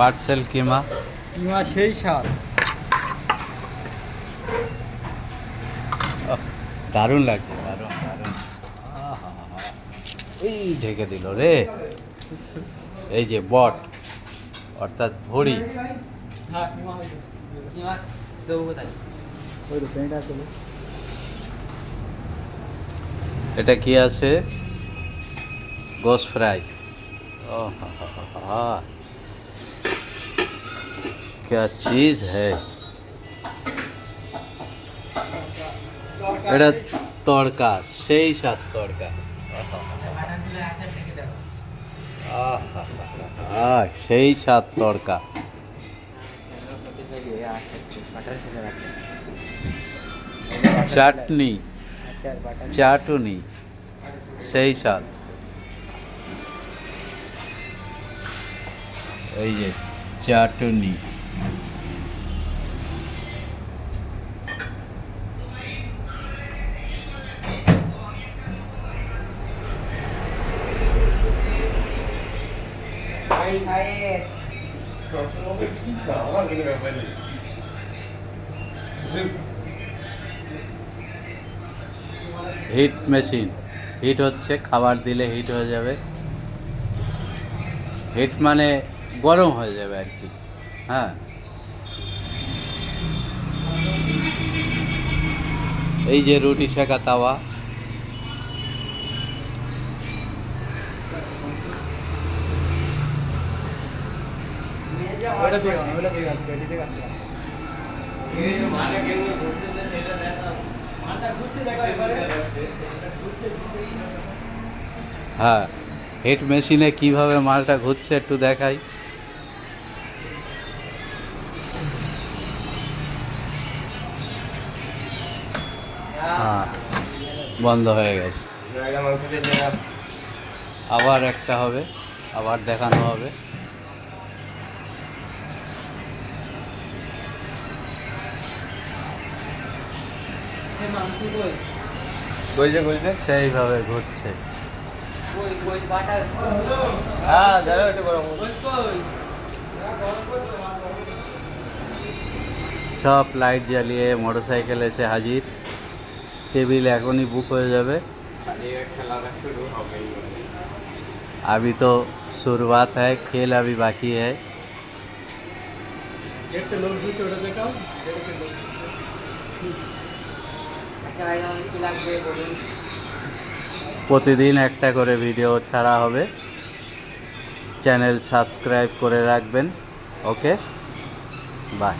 Parcel কিমা। কিমা সেই স্বাদ। দারুণ লাগছে, দারুণ দারুণ। এই ঢেকে দিল রে, এই যে বট অর্থাৎ ভড়ি। হ্যাঁ কিমা হয়েছে। কিমা দেবো কোথায়? ওই তো পেঁটা চলো। এটা কি আছে? গোশ ফ্রাই। ও क्या चीज है। এটা তড়কা, সেই স্বাদ তড়কা। সেই স্বাদ তড়কা। চাটনি, চাটুনি, সেই স্বাদ। এই যে চাটুনি। হিট মেশিন, হিট হচ্ছে, খাবার দিলে হিট হয়ে যাবে। হিট মানে গরম হয়ে যাবে আর কি। হ্যাঁ, এই যে রুটি সেকা তাওয়া। হ্যাঁ, হিট মেশিনে কিভাবে মালটা ঘুরছে একটু দেখাই। হ্যাঁ, বন্ধ হয়ে গেছে। আবার একটা হবে, আবার দেখানো হবে। সেইভাবে ঘুরছে। সব লাইট জ্বালিয়ে মোটরসাইকেল এসে হাজির। টেবিল এখনই বুক হয়ে যাবে। अभी तो शुरुआत है, खेल अभी बाकी है। প্রতিদিন একটা করে ভিডিও ছাড়া হবে। চ্যানেল সাবস্ক্রাইব করে রাখবেন। ওকে, বাই।